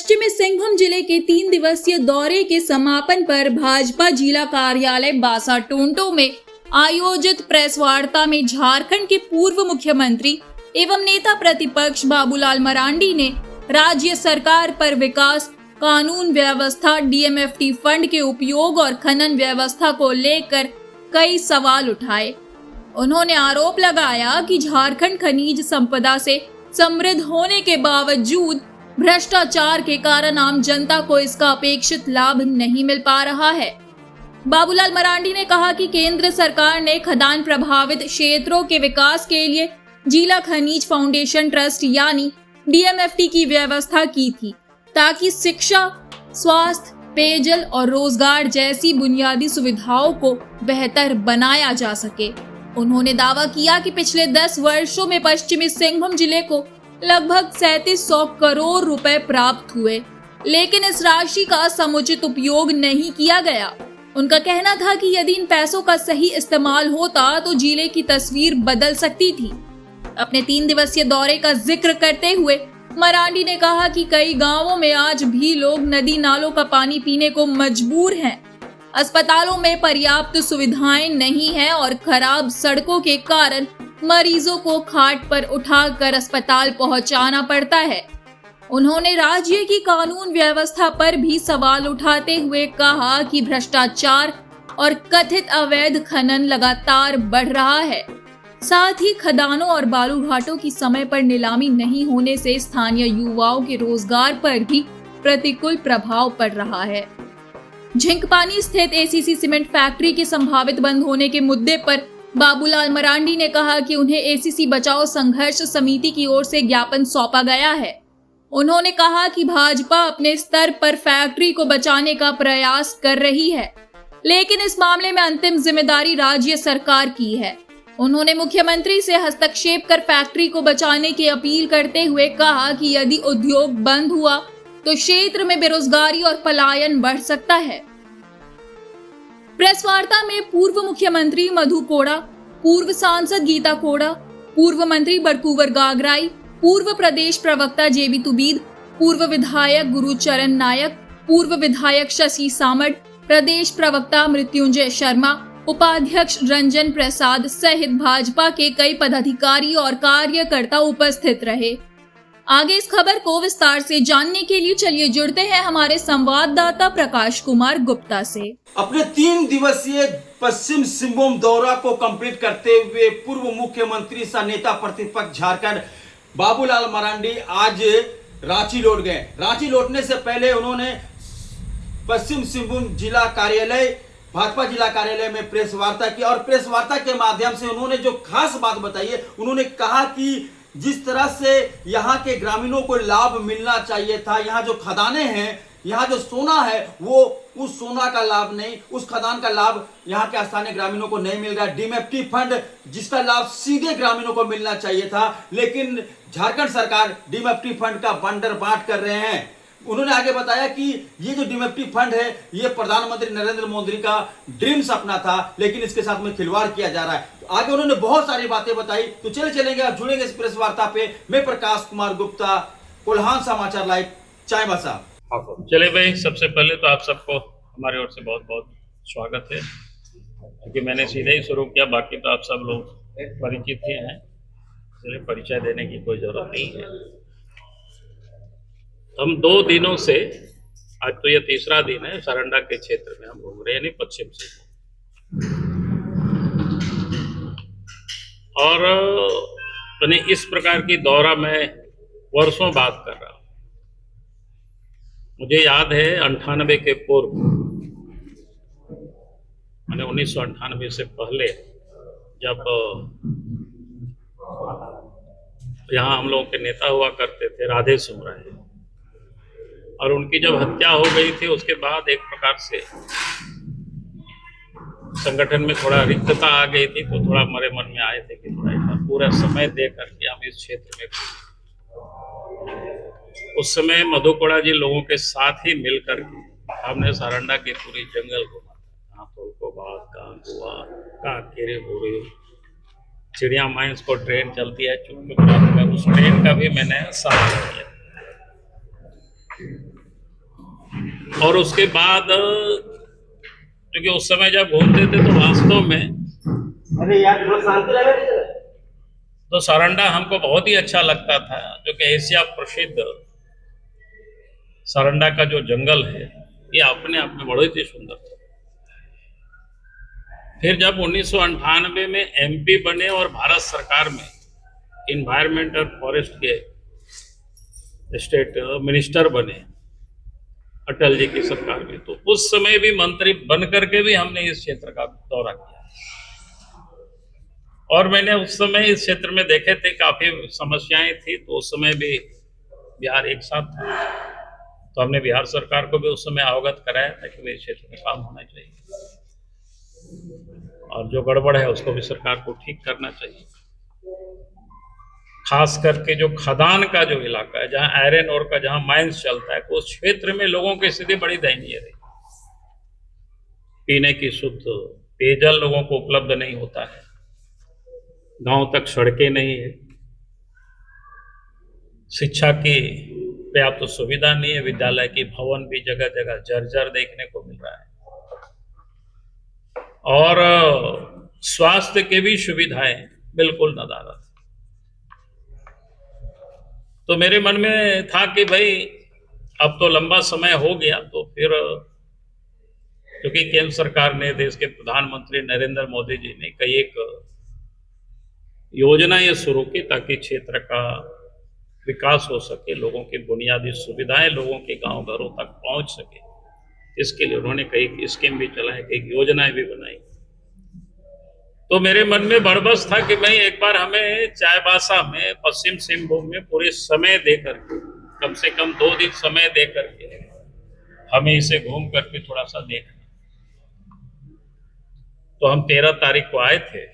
पश्चिमी सिंहभूम जिले के 3 दिवसीय दौरे के समापन पर भाजपा जिला कार्यालय बासाटोंटो में आयोजित प्रेस वार्ता में झारखंड के पूर्व मुख्यमंत्री एवं नेता प्रतिपक्ष बाबूलाल मरांडी ने राज्य सरकार पर विकास, कानून व्यवस्था, डीएमएफटी फंड के उपयोग और खनन व्यवस्था को लेकर कई सवाल उठाए। उन्होंने आरोप लगाया कि झारखंड खनिज संपदा से समृद्ध होने के बावजूद भ्रष्टाचार के कारण आम जनता को इसका अपेक्षित लाभ नहीं मिल पा रहा है। बाबूलाल मरांडी ने कहा कि केंद्र सरकार ने खदान प्रभावित क्षेत्रों के विकास के लिए जिला खनिज फाउंडेशन ट्रस्ट यानी डीएमएफटी की व्यवस्था की थी ताकि शिक्षा, स्वास्थ्य, पेयजल और रोजगार जैसी बुनियादी सुविधाओं को बेहतर बनाया जा सके। उन्होंने दावा किया कि पिछले 10 वर्षों में पश्चिमी सिंहभूम जिले को लगभग 3700 करोड़ रुपए प्राप्त हुए, लेकिन इस राशि का समुचित उपयोग नहीं किया गया। उनका कहना था कि यदि इन पैसों का सही इस्तेमाल होता तो जिले की तस्वीर बदल सकती थी। अपने 3 दिवसीय दौरे का जिक्र करते हुए मरांडी ने कहा कि कई गांवों में आज भी लोग नदी नालों का पानी पीने को मजबूर हैं। अस्पतालों में पर्याप्त सुविधाएं नहीं हैं और खराब सड़कों के कारण मरीजों को खाट पर उठाकर अस्पताल पहुंचाना पड़ता है। उन्होंने राज्य की कानून व्यवस्था पर भी सवाल उठाते हुए कहा कि भ्रष्टाचार और कथित अवैध खनन लगातार बढ़ रहा है। साथ ही खदानों और बालू घाटों की समय पर नीलामी नहीं होने से स्थानीय युवाओं के रोजगार पर भी प्रतिकूल प्रभाव पड़ रहा है। झिंकपानी स्थित एसीसी सीमेंट फैक्ट्री के संभावित बंद होने के मुद्दे पर बाबूलाल मरांडी ने कहा कि उन्हें एसीसी बचाओ संघर्ष समिति की ओर से ज्ञापन सौंपा गया है। उन्होंने कहा कि भाजपा अपने स्तर पर फैक्ट्री को बचाने का प्रयास कर रही है, लेकिन इस मामले में अंतिम जिम्मेदारी राज्य सरकार की है। उन्होंने मुख्यमंत्री से हस्तक्षेप कर फैक्ट्री को बचाने की अपील करते हुए कहा कि यदि उद्योग बंद हुआ तो क्षेत्र में बेरोजगारी और पलायन बढ़ सकता है। प्रेस वार्ता में पूर्व मुख्यमंत्री मधु कोड़ा, पूर्व सांसद गीता कोड़ा, पूर्व मंत्री बरकुवर गागराई, पूर्व प्रदेश प्रवक्ता जेबी तुबीद, पूर्व विधायक गुरुचरण नायक, पूर्व विधायक शशि सामड़, प्रदेश प्रवक्ता मृत्युंजय शर्मा, उपाध्यक्ष रंजन प्रसाद सहित भाजपा के कई पदाधिकारी और कार्यकर्ता उपस्थित रहे। आगे इस खबर को विस्तार से जानने के लिए चलिए जुड़ते हैं हमारे संवाददाता प्रकाश कुमार गुप्ता से। अपने 3 दिवसीय पश्चिम सिंहभूम दौरा को कंप्लीट करते हुए पूर्व मुख्यमंत्री सह नेता प्रतिपक्ष झारखंड बाबूलाल मरांडी आज रांची लौट गए। रांची लौटने से पहले उन्होंने पश्चिम सिंहभूम जिला कार्यालय, भाजपा जिला कार्यालय में प्रेस वार्ता की और प्रेस वार्ता के माध्यम से उन्होंने जो खास बात बताई है, उन्होंने कहा कि जिस तरह से यहाँ के ग्रामीणों को लाभ मिलना चाहिए था, यहाँ जो खदानें हैं, यहाँ जो सोना है, वो उस सोना का लाभ नहीं, उस खदान का लाभ यहाँ के स्थानीय ग्रामीणों को नहीं मिल रहा। डीएमएफटी फंड जिसका लाभ सीधे ग्रामीणों को मिलना चाहिए था, लेकिन झारखंड सरकार डीएमएफटी फंड का बंडर बांट कर रहे हैं। उन्होंने आगे बताया कि ये जो डीएमएफटी फंड है, ये प्रधानमंत्री नरेंद्र मोदी का ड्रीम सपना था, लेकिन इसके साथ में खिलवाड़ किया जा रहा है। आगे उन्होंने बहुत सारी बातें बताई, तो चलेंगे आप जुड़ेंगे इस प्रेस वार्ता पे। मैं प्रकाश कुमार गुप्ता, कोल्हान समाचार लाइव, चाईबासा। चले भाई, सबसे पहले तो आप सबको हमारी ओर से बहुत बहुत स्वागत है, क्योंकि मैंने सीधे ही शुरू किया, बाकी तो आप सब लोग परिचित ही हैं, इसलिए परिचय देने की कोई जरूरत नहीं है। हम 2 दिनों से, आज तो ये तीसरा दिन है, सारंडा के क्षेत्र में हम घूम रहे हैं, यानी पश्चिम से। और मैंने इस प्रकार की दौरा मैं वर्षों बाद कर रहा हूँ। मुझे याद है 98 के पूर्व, मैंने 1998 से पहले जब यहाँ हम लोगों के नेता हुआ करते थे राधे सुमराय, और उनकी जब हत्या हो गई थी, उसके बाद एक प्रकार से संगठन में थोड़ा रिक्तता आ गई थी, तो थोड़ा हमारे मन में आए थे कि थोड़ा पूरा समय दे करके हम इस क्षेत्र में, उस समय मधु कोड़ा जी लोगों के साथ ही मिल करके हमने सारंडा की पूरी जंगल घूमा, कहाँ तो बाघ, कहाँ गुआ, कहाँ केरे बोरे, चिड़िया माइंस को ट्रेन चलती है चुप चुप, उस ट्रेन का भी मैंने सहारा किया। और उसके बाद क्योंकि उस समय जब घूमते थे तो वास्तव में तो सारंडा हमको बहुत ही अच्छा लगता था, जो कि एशिया प्रसिद्ध सारंडा का जो जंगल है ये अपने आप में बहुत ही सुंदर था। फिर जब 1998 में एमपी बने और भारत सरकार में इन्वायरमेंट और फॉरेस्ट के स्टेट मिनिस्टर बने अटल जी की सरकार में, तो उस समय भी मंत्री बन करके भी हमने इस क्षेत्र का दौरा किया और मैंने उस समय इस क्षेत्र में देखे थे काफी समस्याएं थी, तो उस समय भी बिहार एक साथ था, तो हमने बिहार सरकार को भी उस समय अवगत कराया था कि इस क्षेत्र में काम होना चाहिए और जो गड़बड़ है उसको भी सरकार को ठीक करना चाहिए। खास करके जो खदान का जो इलाका है, जहां आयरन ओर का जहां माइंस चलता है, तो उस क्षेत्र में लोगों की स्थिति बड़ी दयनीय रही। पीने की शुद्ध पेयजल लोगों को उपलब्ध नहीं होता है, गांव तक सड़कें नहीं है, शिक्षा की पर्याप्त सुविधा नहीं है, विद्यालय की भवन भी जगह जगह जर्जर देखने को मिल रहा है और स्वास्थ्य की भी सुविधाएं बिल्कुल नदारद। तो मेरे मन में था कि भाई अब तो लंबा समय हो गया, तो फिर क्योंकि केंद्र सरकार ने, देश के प्रधानमंत्री नरेंद्र मोदी जी ने कई एक योजना ये शुरू की ताकि क्षेत्र का विकास हो सके, लोगों की बुनियादी सुविधाएं लोगों के गांव घरों तक पहुंच सके। इसके लिए उन्होंने कई स्कीम भी चलाए, कई योजनाएं भी बनाई। तो मेरे मन में बड़बस था कि भाई एक बार हमें चाईबासा में, पश्चिम सिंहभूम में पूरे समय देकर के, कम से कम 2 दिन समय देकर के हमें इसे घूम करके थोड़ा सा देखना। तो हम 13 तारीख को आए थे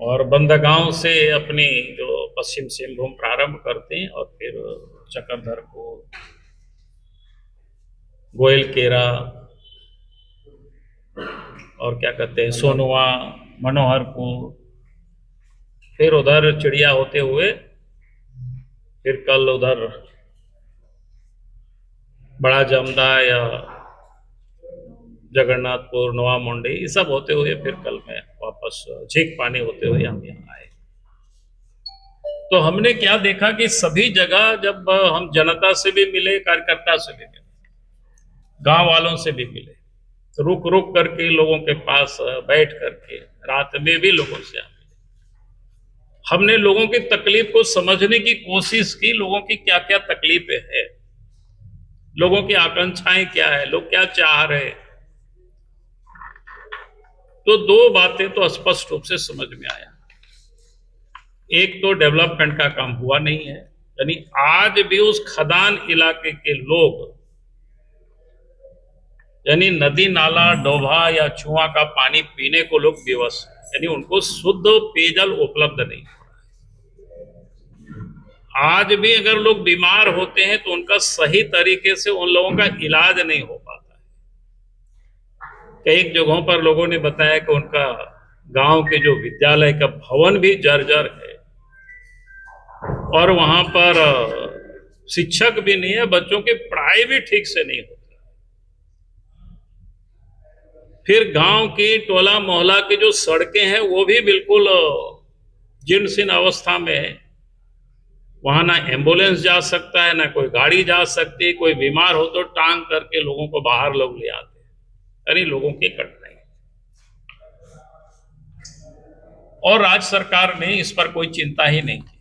और बंदगांव से अपनी जो पश्चिम सिंहभूम प्रारंभ करते हैं और फिर चक्रधरपुर, गोयलकेरा और क्या कहते हैं सोनुआ, मनोहरपुर, फिर उधर चिड़िया होते हुए फिर कल उधर बड़ा जमदा या जगन्नाथपुर, नवा मुंडी, ये सब होते हुए फिर कल मैं वापस झीक पानी होते हुए हम यहाँ आए। तो हमने क्या देखा कि सभी जगह जब हम जनता से भी मिले, कार्यकर्ता से भी मिले, गांव वालों से भी मिले, तो रुक रुक करके लोगों के पास बैठ करके रात में भी लोगों से मिले, हमने लोगों की तकलीफ को समझने की कोशिश की, लोगों की क्या क्या तकलीफें हैं, लोगों की आकांक्षाएं क्या है, लोग क्या चाह रहे हैं। तो 2 बातें तो स्पष्ट रूप से समझ में आया। एक तो डेवलपमेंट का काम हुआ नहीं है, यानी आज भी उस खदान इलाके के लोग, यानी नदी नाला डोभा या कुआं का पानी पीने को लोग विवश, यानी उनको शुद्ध पेयजल उपलब्ध नहीं। आज भी अगर लोग बीमार होते हैं तो उनका सही तरीके से उन लोगों का इलाज नहीं हो पाता है। कई जगहों पर लोगों ने बताया कि उनका गांव के जो विद्यालय का भवन भी जर्जर है और वहां पर शिक्षक भी नहीं है, बच्चों की पढ़ाई भी ठीक से नहीं होती। फिर गांव की टोला मोहल्ला की जो सड़कें हैं वो भी बिल्कुल जीर्ण शीर्ण अवस्था में है, वहां ना एम्बुलेंस जा सकता है, ना कोई गाड़ी जा सकती है, कोई बीमार हो तो टांग करके लोगों को बाहर लोग ले आते हैं, यानी लोगों की कठिनाई। और राज्य सरकार ने इस पर कोई चिंता ही नहीं की।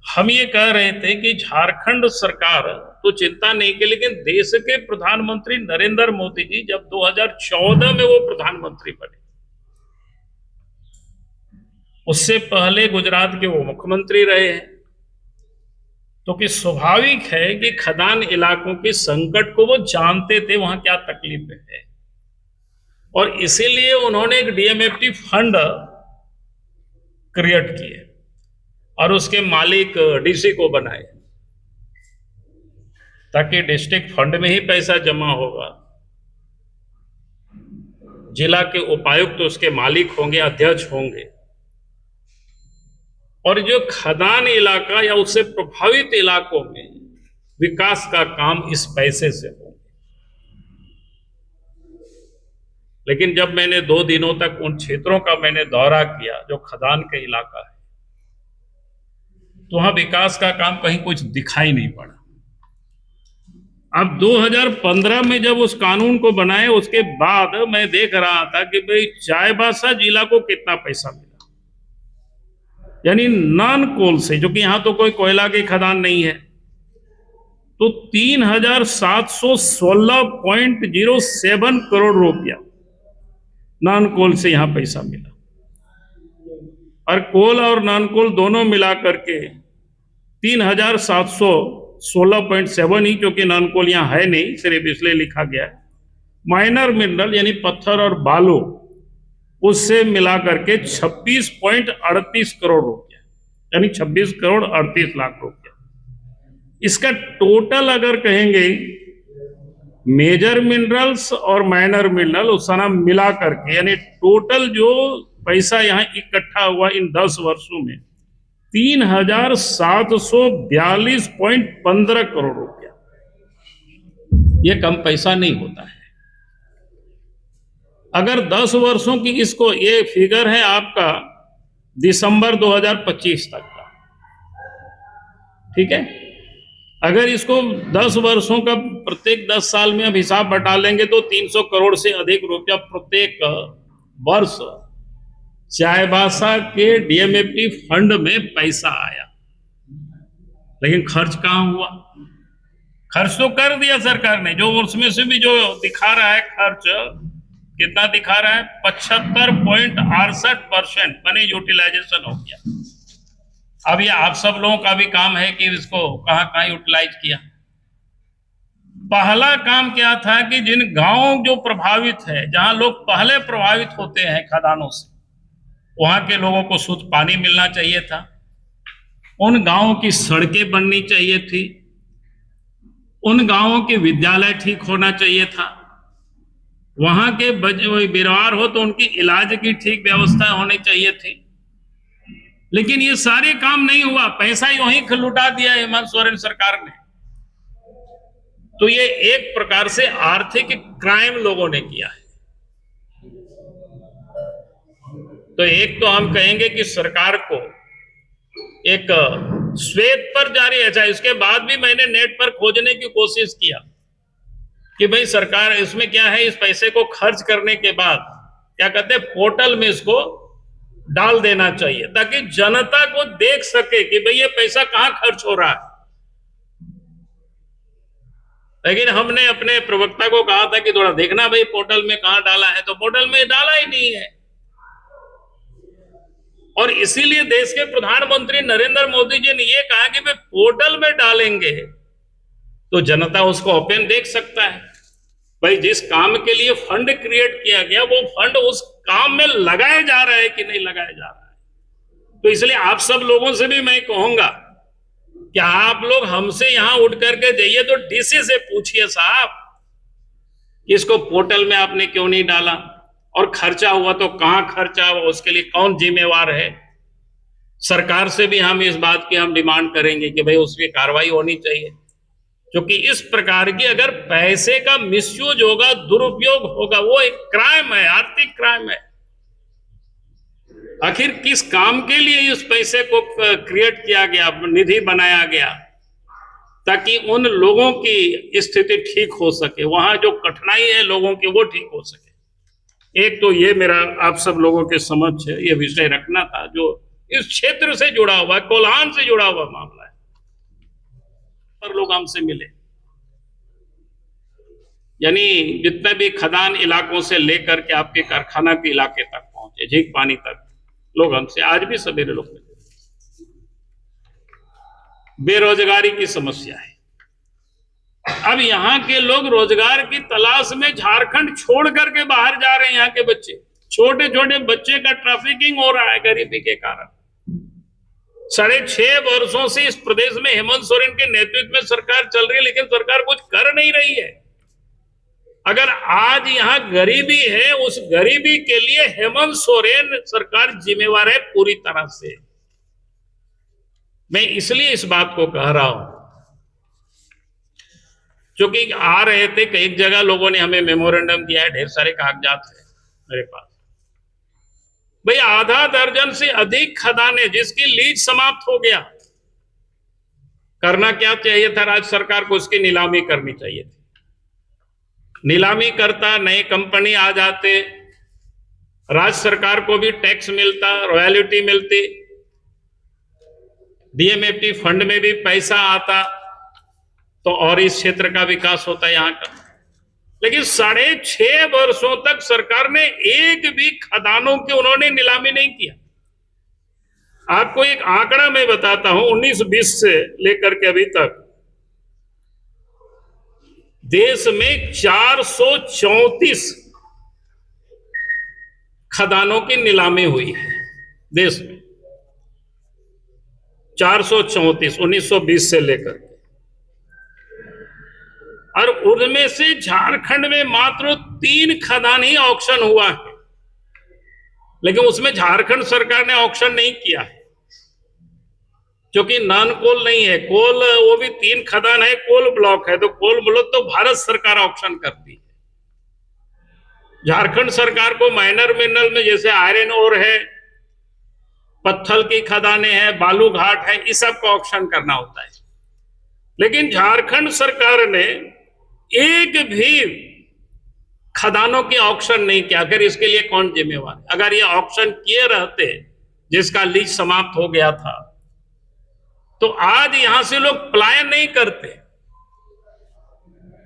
हम ये कह रहे थे कि झारखंड सरकार तो चिंता नहीं की, लेकिन देश के प्रधानमंत्री नरेंद्र मोदी जी जब 2014 में वो प्रधानमंत्री बने, उससे पहले गुजरात के वो मुख्यमंत्री रहे हैं, तो कि स्वाभाविक है कि खदान इलाकों के संकट को वो जानते थे, वहां क्या तकलीफ है, और इसीलिए उन्होंने एक डीएमएफटी फंड क्रिएट किए और उसके मालिक डीसी को बनाए, ताकि डिस्ट्रिक्ट फंड में ही पैसा जमा होगा, जिला के उपायुक्त तो उसके मालिक होंगे, अध्यक्ष होंगे, और जो खदान इलाका या उससे प्रभावित इलाकों में विकास का काम इस पैसे से होंगे। लेकिन जब मैंने 2 दिनों तक उन क्षेत्रों का मैंने दौरा किया जो खदान के इलाका है, तो वहां विकास का काम कहीं कुछ दिखाई नहीं पड़ा। अब 2015 में जब उस कानून को बनाए उसके बाद मैं देख रहा था कि भाई चाईबासा जिला को कितना पैसा मिला, यानी नॉन कोल से, जो कि यहां तो कोई कोयला की खदान नहीं है, तो 3,716.07 करोड़ रुपया नॉन कोल से यहां पैसा मिला। और कोल और नॉन कोल दोनों मिला करके 3,716.7 ही, क्योंकि नॉन कोल यहां है नहीं, सिर्फ इसलिए लिखा गया है। माइनर मिनरल यानी पत्थर और बालू, उससे मिला करके 26.38 करोड़ रुपया, यानी 26 करोड़ 38 लाख रुपया। इसका टोटल अगर कहेंगे मेजर मिनरल्स और माइनर मिनरल उस नाम मिला करके, यानी टोटल जो पैसा यहां इकट्ठा हुआ इन 10 वर्षों में 3,742.15 करोड़ रुपया। यह कम पैसा नहीं होता है। अगर 10 वर्षों की इसको, ये फिगर है आपका दिसंबर 2025 तक का, ठीक है। अगर इसको 10 वर्षों का प्रत्येक 10 साल में अब हिसाब बटा लेंगे तो 300 करोड़ से अधिक रुपया प्रत्येक वर्ष चाईबासा के डीएमएफटी फंड में पैसा आया। लेकिन खर्च कहां हुआ? खर्च तो कर दिया सरकार ने, जो उसमें से भी जो दिखा रहा है खर्च कितना दिखा रहा है, 75.68% मनी यूटिलाइजेशन हो गया। अब ये आप सब लोगों का भी काम है कि इसको कहां कहां यूटिलाइज किया। पहला काम क्या था कि जिन गांवों जो प्रभावित है, जहां लोग पहले प्रभावित होते हैं खदानों से, वहां के लोगों को शुद्ध पानी मिलना चाहिए था। उन गांवों की सड़कें बननी चाहिए थी, उन गांवों के विद्यालय ठीक होना चाहिए था, वहां के बीमार हो तो उनकी इलाज की ठीक व्यवस्था होनी चाहिए थी। लेकिन ये सारे काम नहीं हुआ, पैसा यूं ही लुटा दिया हेमंत सोरेन सरकार ने। तो ये एक प्रकार से आर्थिक क्राइम लोगों ने किया है। तो एक तो हम कहेंगे कि सरकार को एक श्वेत पर जारी है। अच्छा, इसके बाद भी मैंने नेट पर खोजने की कोशिश किया कि भाई सरकार इसमें क्या है, इस पैसे को खर्च करने के बाद क्या कहते हैं, पोर्टल में इसको डाल देना चाहिए ताकि जनता को देख सके कि भाई ये पैसा कहां खर्च हो रहा है। लेकिन हमने अपने प्रवक्ता को कहा था कि थोड़ा देखना भाई पोर्टल में कहां डाला है, तो पोर्टल में डाला ही नहीं है। और इसीलिए देश के प्रधानमंत्री नरेंद्र मोदी जी ने यह कहा कि भाई पोर्टल में डालेंगे तो जनता उसको ओपन देख सकता है। भाई जिस काम के लिए फंड क्रिएट किया गया वो फंड उस काम में लगाया जा रहा है कि नहीं लगाया जा रहा है। तो इसलिए आप सब लोगों से भी मैं कहूंगा कि आप लोग हमसे यहां उठ करके जाइए तो डीसी से पूछिए साहब कि इसको पोर्टल में आपने क्यों नहीं डाला, और खर्चा हुआ तो कहां खर्चा हुआ, उसके लिए कौन जिम्मेवार है। सरकार से भी हम इस बात की हम डिमांड करेंगे कि भाई उसकी कार्रवाई होनी चाहिए, क्योंकि इस प्रकार की अगर पैसे का मिसयूज होगा, दुरुपयोग होगा, वो एक क्राइम है, आर्थिक क्राइम है। आखिर किस काम के लिए इस पैसे को क्रिएट किया गया, निधि बनाया गया, ताकि उन लोगों की स्थिति ठीक हो सके, वहां जो कठिनाई है लोगों की वो ठीक हो सके। एक तो ये मेरा आप सब लोगों के समक्ष ये विषय रखना था जो इस क्षेत्र से जुड़ा हुआ है, कोल्हान से जुड़ा हुआ मामला है। पर लोग हमसे मिले, यानी जितने भी खदान इलाकों से लेकर के आपके कारखाना के इलाके तक पहुंचे, झीक पानी तक लोग हमसे आज भी सवेरे लोग मिले। बेरोजगारी की समस्या है। अब यहां के लोग रोजगार की तलाश में झारखंड छोड़ करके बाहर जा रहे हैं। यहां के बच्चे, छोटे छोटे बच्चे का ट्रैफिकिंग हो रहा है गरीबी के कारण। 6.5 वर्षों से इस प्रदेश में हेमंत सोरेन के नेतृत्व में सरकार चल रही है, लेकिन सरकार कुछ कर नहीं रही है। अगर आज यहां गरीबी है, उस गरीबी के लिए हेमंत सोरेन सरकार जिम्मेवार है पूरी तरह से। मैं इसलिए इस बात को कह रहा हूं क्योंकि आ रहे थे कि एक जगह लोगों ने हमें मेमोरेंडम दिया है, ढेर सारे कागजात है मेरे पास। भाई आधा दर्जन से अधिक खदानें जिसकी लीज समाप्त हो गया, करना क्या चाहिए था राज्य सरकार को? उसकी नीलामी करनी चाहिए थी। नीलामी करता, नए कंपनी आ जाते, राज्य सरकार को भी टैक्स मिलता, रॉयल्टी मिलती, डीएमएफटी फंड में भी पैसा आता, तो और इस क्षेत्र का विकास होता है यहां का। लेकिन 6.5 वर्षों तक सरकार ने एक भी खदानों की उन्होंने नीलामी नहीं किया। आपको एक आंकड़ा मैं बताता हूं, 1920 से लेकर के अभी तक देश में 434 खदानों की नीलामी हुई है देश में। 434 1920 से लेकर के, और उनमें से झारखंड में मात्र 3 खदान ही ऑक्शन हुआ है। लेकिन उसमें झारखंड सरकार ने ऑक्शन नहीं किया है क्योंकि नॉन कोल नहीं है। कोल वो भी 3 खदान है, कोल ब्लॉक है, तो कोल ब्लॉक तो भारत सरकार ऑक्शन करती है। झारखंड सरकार को माइनर मिनरल में जैसे आयरन ओर है, पत्थर की खदानें हैं, बालू घाट है, इस सब का ऑक्शन करना होता है। लेकिन झारखंड सरकार ने एक भी खदानों की ऑक्शन नहीं किया। अगर इसके लिए कौन जिम्मेवार है? अगर ये ऑक्शन किए रहते जिसका लीज समाप्त हो गया था, तो आज यहां से लोग पलायन नहीं करते।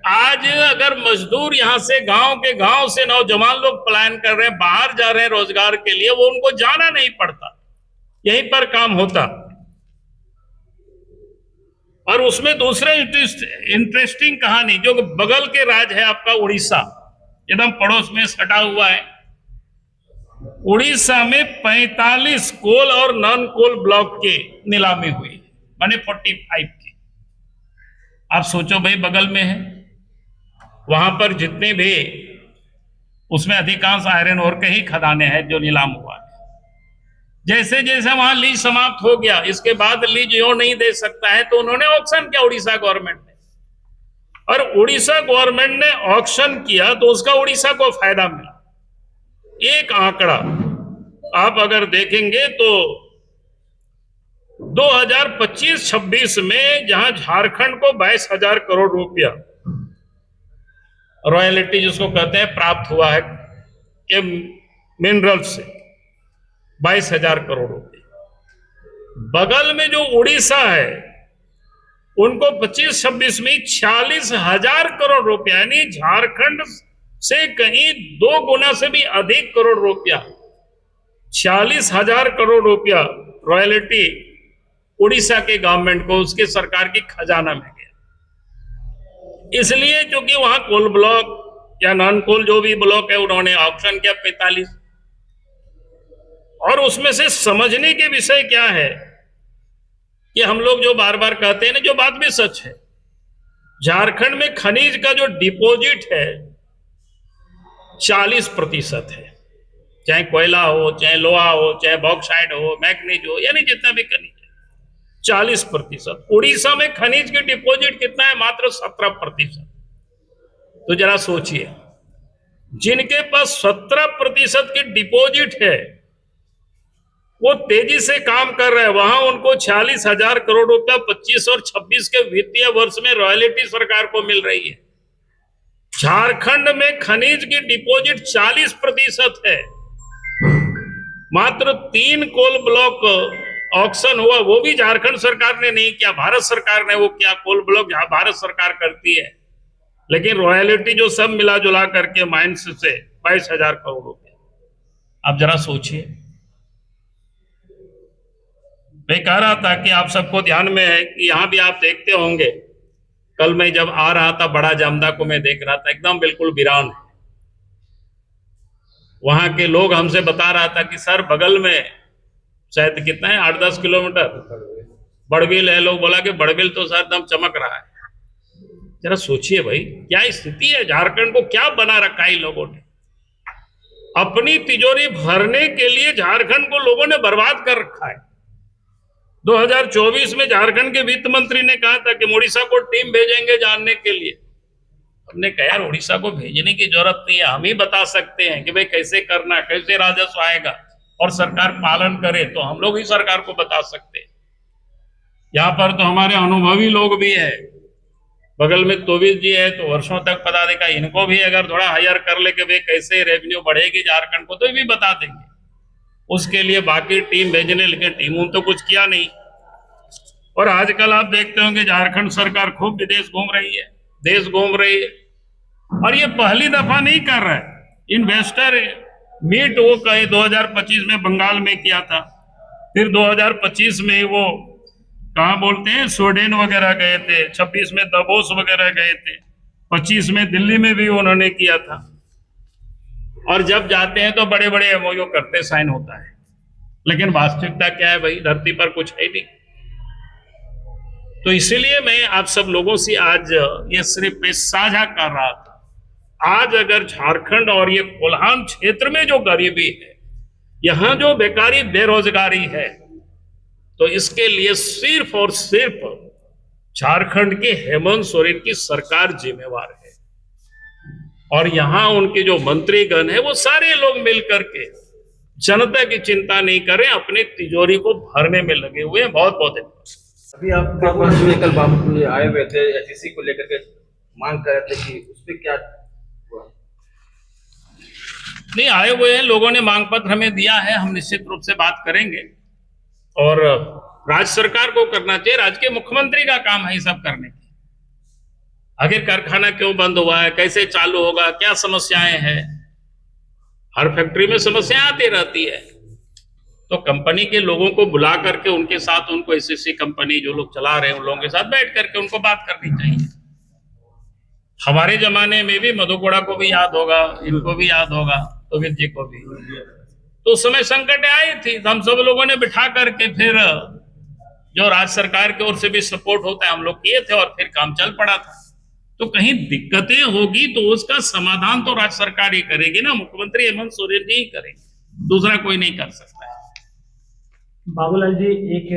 आज अगर मजदूर यहां से गांव के गांव से नौजवान लोग पलायन कर रहे हैं, बाहर जा रहे हैं रोजगार के लिए, वो उनको जाना नहीं पड़ता, यहीं पर काम होता। और उसमें दूसरे इंटरेस्टिंग कहानी, जो बगल के राज्य है आपका उड़ीसा, एकदम पड़ोस में सटा हुआ है। उड़ीसा में 45 कोल और नॉन कोल ब्लॉक की नीलामी हुई, माने 45 की। आप सोचो भाई, बगल में है, वहां पर जितने भी, उसमें अधिकांश आयरन ओर के ही खदानें हैं जो नीलाम हुआ है। जैसे जैसे वहां लीज समाप्त हो गया, इसके बाद लीज यो नहीं दे सकता है, तो उन्होंने ऑक्शन किया उड़ीसा गवर्नमेंट ने। और उड़ीसा गवर्नमेंट ने ऑक्शन किया तो उसका उड़ीसा को फायदा मिला। एक आंकड़ा आप अगर देखेंगे तो 2025-26 में जहां झारखंड को 22,000 करोड़ रुपया रॉयल्टी जिसको कहते हैं प्राप्त हुआ है ये मिनरल से, 22,000 करोड़ रुपये। बगल में जो उड़ीसा है उनको 25-26 में 46,000 करोड़ रुपया, यानी झारखंड से कहीं 2 गुना से भी अधिक करोड़ रुपया, 46,000 करोड़ रुपया रॉयल्टी उड़ीसा के गवर्नमेंट को, उसके सरकार की खजाना में गया। इसलिए क्योंकि वहां कोल ब्लॉक या नॉन कोल जो भी ब्लॉक है उन्होंने ऑक्शन किया 45। और उसमें से समझने के विषय क्या है कि हम लोग जो बार बार कहते हैं ना, जो बात भी सच है, झारखंड में खनिज का जो डिपॉजिट है 40% है। चाहे कोयला हो, चाहे लोहा हो, चाहे बॉक्साइट हो, मैग्नीज हो, यानी जितना भी खनिज है 40%। उड़ीसा में खनिज की डिपॉजिट कितना है? मात्र 17%। तो जरा सोचिए, जिनके पास 17% की डिपॉजिट है वो तेजी से काम कर रहे हैं, वहां उनको 46,000 करोड़ रुपया 25 और 26 के वित्तीय वर्ष में रॉयल्टी सरकार को मिल रही है। झारखंड में खनिज की डिपॉजिट 40% है। मात्र 3 कोल ब्लॉक ऑक्शन हुआ, वो भी झारखंड सरकार ने नहीं किया, भारत सरकार ने वो किया। कोल ब्लॉक भारत सरकार करती है, लेकिन रॉयल्टी जो सब मिला जुला करके माइंस से 22,000 करोड़ रुपया। आप जरा सोचिए। मैं कह रहा था कि आप सबको ध्यान में है कि यहां भी आप देखते होंगे, कल मैं जब आ रहा था बड़ा जामदा को मैं देख रहा था, एकदम बिल्कुल वीरान है। वहां के लोग हमसे बता रहा था कि सर बगल में शायद कितना है 8-10 किलोमीटर बड़बिल है। लोग बोला कि बड़बिल तो सर एकदम चमक रहा है। जरा सोचिए भाई, क्या स्थिति है, झारखंड को क्या बना रखा है इन लोगों ने। अपनी तिजोरी भरने के लिए झारखंड को लोगों ने बर्बाद कर रखा है। 2024 में झारखंड के वित्त मंत्री ने कहा था कि उड़ीसा को टीम भेजेंगे जानने के लिए। हमने कहा यार उड़ीसा को भेजने की जरूरत नहीं है, हम ही बता सकते हैं कि भाई कैसे करना, कैसे राजस्व आएगा और सरकार पालन करे, तो हम लोग ही सरकार को बता सकते हैं। यहाँ पर तो हमारे अनुभवी लोग भी है, बगल में तोविल जी है, तो वर्षों तक पता देखा, इनको भी अगर थोड़ा हायर कर ले कि भाई कैसे रेवेन्यू बढ़ेगी झारखंड को, तो ये भी बता देंगे। उसके लिए बाकी टीम भेजने, लेकिन टीमों तो कुछ किया नहीं। और आजकल आप देखते होंगे झारखंड सरकार खूब विदेश घूम रही है, देश घूम रही है, और ये पहली दफा नहीं कर रहा है। इन्वेस्टर मीट वो कहे 2025 में बंगाल में किया था, फिर 2025 में वो कहाँ बोलते हैं स्वीडन वगैरह गए थे, 26 में दबोस वगैरह गए थे, 25 में दिल्ली में भी उन्होंने किया था। और जब जाते हैं तो बड़े बड़े एमओयू करते, साइन होता है, लेकिन वास्तविकता क्या है भाई, धरती पर कुछ है नहीं। तो इसीलिए मैं आप सब लोगों से आज ये सिर्फ साझा कर रहा था। आज अगर झारखंड और ये कोल्हान क्षेत्र में जो गरीबी है, यहां जो बेकारी बेरोजगारी है, तो इसके लिए सिर्फ और सिर्फ झारखंड के हेमंत सोरेन की सरकार जिम्मेवार है। और यहां उनके जो मंत्रीगण है वो सारे लोग मिलकर के जनता की चिंता नहीं करें, अपने तिजोरी को भरने में लगे हुए हैं। बहुत बहुत धन्यवाद। अभी आपके पास में कल बाबू आए हुए थे, एचईसी को लेकर के मांग कर रहे थे कि उस पर क्या हुआ? नहीं, आए हुए हैं लोगों ने, मांग पत्र हमें दिया है, हम निश्चित रूप से बात करेंगे। और राज्य सरकार को करना चाहिए, राज्य के मुख्यमंत्री का काम है ये सब करने की। आखिर कारखाना क्यों बंद हुआ है, कैसे चालू होगा, क्या समस्याएं हैं, हर फैक्ट्री में समस्याएं आती रहती है। तो कंपनी के लोगों को बुला करके उनके साथ, उनको ऐसी कंपनी जो लोग चला रहे हैं उन लोगों के साथ बैठ करके उनको बात करनी चाहिए। हमारे जमाने में भी मधुकोड़ा को भी याद होगा, इनको भी याद होगा, तोविल जी को भी, तो उस समय संकट आई थी, तो हम सब लोगों ने बिठा करके फिर जो राज्य सरकार की ओर से भी सपोर्ट होता है हम लोग किए थे, और फिर काम चल पड़ा था। तो कहीं दिक्कतें होगी तो उसका समाधान तो राज्य सरकार ही करेगी ना, मुख्यमंत्री हेमंत सोरेन जी ही करेंगे, दूसरा कोई नहीं कर सकता है। बाबूलाल जी, एक